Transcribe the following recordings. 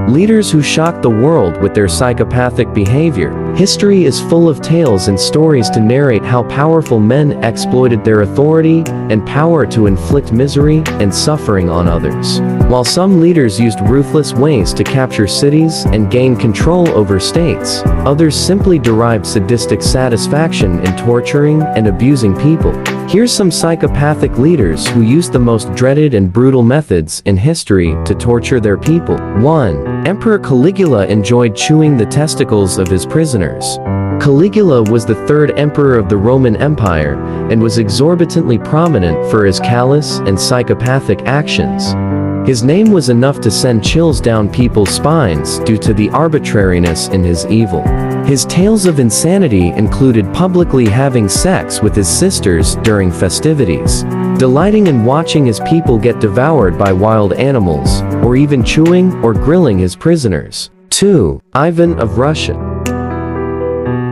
leaders who shocked the world with their psychopathic behavior. History is full of tales and stories to narrate how powerful men exploited their authority and power to inflict misery and suffering on others. While some leaders used ruthless ways to capture cities and gain control over states, others simply derived sadistic satisfaction in torturing and abusing people. Here's some psychopathic leaders who used the most dreaded and brutal methods in history to torture their people. 1. Emperor Caligula enjoyed chewing the testicles of his prisoners. Caligula was the third emperor of the Roman Empire and was exorbitantly prominent for his callous and psychopathic actions. His name was enough to send chills down people's spines due to the arbitrariness in his evil. His tales of insanity included publicly having sex with his sisters during festivities, delighting in watching his people get devoured by wild animals, or even chewing or grilling his prisoners. 2. Ivan of Russia.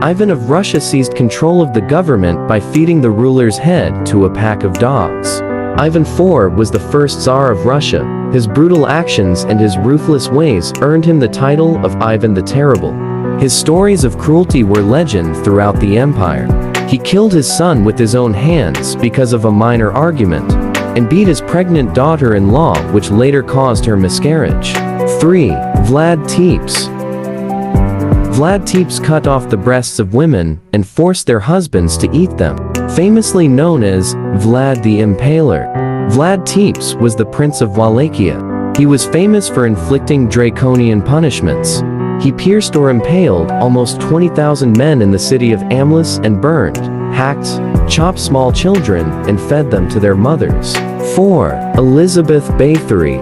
Ivan of Russia seized control of the government by feeding the ruler's head to a pack of dogs. Ivan IV was the first Tsar of Russia. His brutal actions and his ruthless ways earned him the title of Ivan the Terrible. His stories of cruelty were legend throughout the empire. He killed his son with his own hands because of a minor argument, and beat his pregnant daughter-in-law, which later caused her miscarriage. 3. Vlad Tepes. Vlad Tepes cut off the breasts of women and forced their husbands to eat them. Famously known as Vlad the Impaler, Vlad Tepes was the Prince of Wallachia. He was famous for inflicting draconian punishments. He pierced or impaled almost 20,000 men in the city of Amlis and burned, hacked, chopped small children, and fed them to their mothers. 4. Elizabeth Bathory.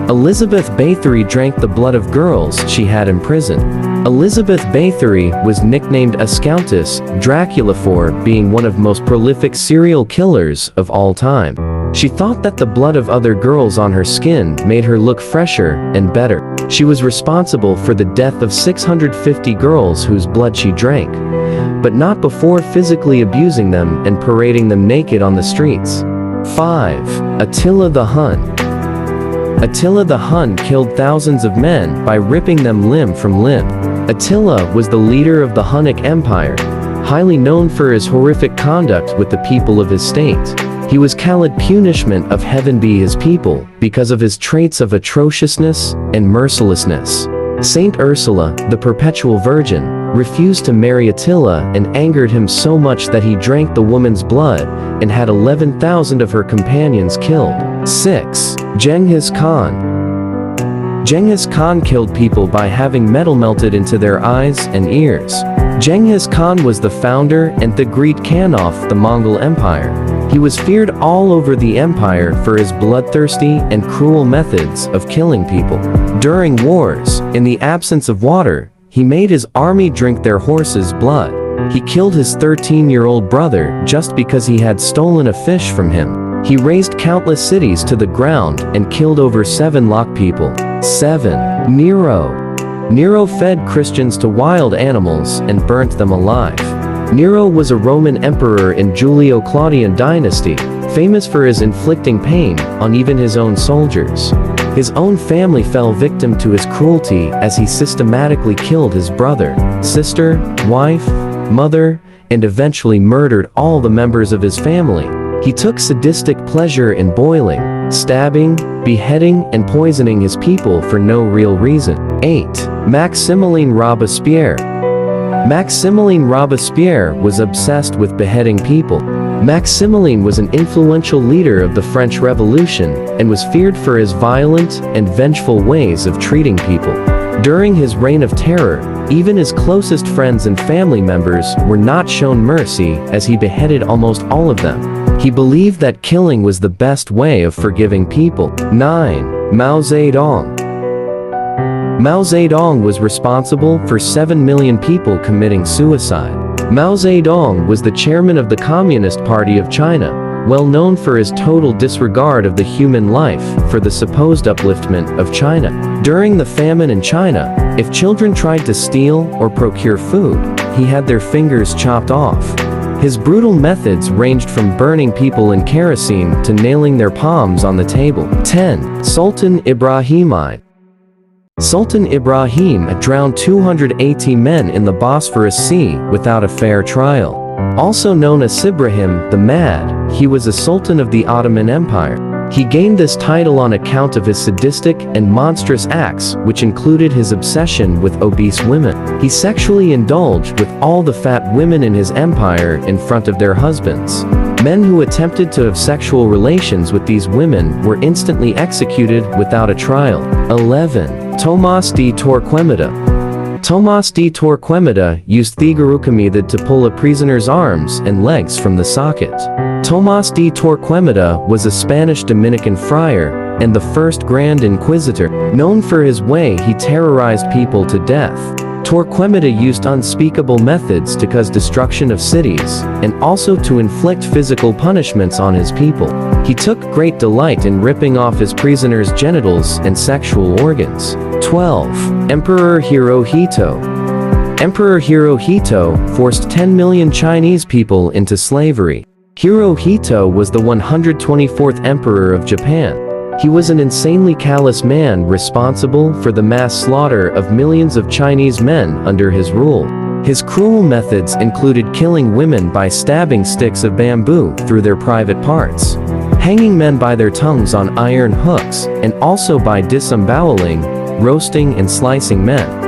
Elizabeth Bathory drank the blood of girls she had imprisoned. Elizabeth Bathory was nicknamed Ascountess Dracula for being one of most prolific serial killers of all time. She thought that the blood of other girls on her skin made her look fresher and better. She was responsible for the death of 650 girls whose blood she drank, but not before physically abusing them and parading them naked on the streets. 5. Attila the Hun. Attila the Hun killed thousands of men by ripping them limb from limb. Attila was the leader of the Hunnic Empire, highly known for his horrific conduct with the people of his state. He was called punishment of heaven be his people because of his traits of atrociousness and mercilessness. Saint Ursula, the perpetual virgin, refused to marry Attila and angered him so much that he drank the woman's blood and had 11,000 of her companions killed. 6. Genghis Khan. Genghis Khan killed people by having metal melted into their eyes and ears. Genghis Khan was the founder and the Great Khan of the Mongol Empire. He was feared all over the empire for his bloodthirsty and cruel methods of killing people. During wars, in the absence of water, he made his army drink their horses' blood. He killed his 13-year-old brother just because he had stolen a fish from him. He razed countless cities to the ground and killed over 7 lakh people. 7. Nero. Nero fed Christians to wild animals and burnt them alive. Nero was a Roman emperor in Julio-Claudian dynasty, famous for his inflicting pain on even his own soldiers. His own family fell victim to his cruelty as he systematically killed his brother, sister, wife, mother, and eventually murdered all the members of his family. He took sadistic pleasure in boiling, stabbing, beheading, and poisoning his people for no real reason. 8. Maximilian Robespierre. Maximilian Robespierre was obsessed with beheading people. Maximilian was an influential leader of the French Revolution and was feared for his violent and vengeful ways of treating people. During his reign of terror, even his closest friends and family members were not shown mercy as he beheaded almost all of them. He believed that killing was the best way of forgiving people. 9. Mao Zedong. Mao Zedong was responsible for 7 million people committing suicide. Mao Zedong was the chairman of the Communist Party of China, well known for his total disregard of the human life for the supposed upliftment of China. During the famine in China, if children tried to steal or procure food, he had their fingers chopped off. His brutal methods ranged from burning people in kerosene to nailing their palms on the table. 10. Sultan Ibrahimi. Sultan Ibrahim drowned 280 men in the Bosphorus Sea without a fair trial. Also known as Ibrahim the Mad, he was a sultan of the Ottoman Empire. He gained this title on account of his sadistic and monstrous acts, which included his obsession with obese women. He sexually indulged with all the fat women in his empire in front of their husbands. Men who attempted to have sexual relations with these women were instantly executed without a trial. 11. Tomas de Torquemada. Tomas de Torquemada used Hirohito to pull a prisoner's arms and legs from the socket. Tomas de Torquemada was a Spanish Dominican friar and the first Grand Inquisitor. Known for his way he terrorized people to death. Torquemada used unspeakable methods to cause destruction of cities, and also to inflict physical punishments on his people. He took great delight in ripping off his prisoners' genitals and sexual organs. 12. Emperor Hirohito. Emperor Hirohito forced 10 million Chinese people into slavery. Hirohito was the 124th emperor of Japan. He was an insanely callous man responsible for the mass slaughter of millions of Chinese men under his rule. His cruel methods included killing women by stabbing sticks of bamboo through their private parts, hanging men by their tongues on iron hooks, and also by disemboweling, roasting and slicing men.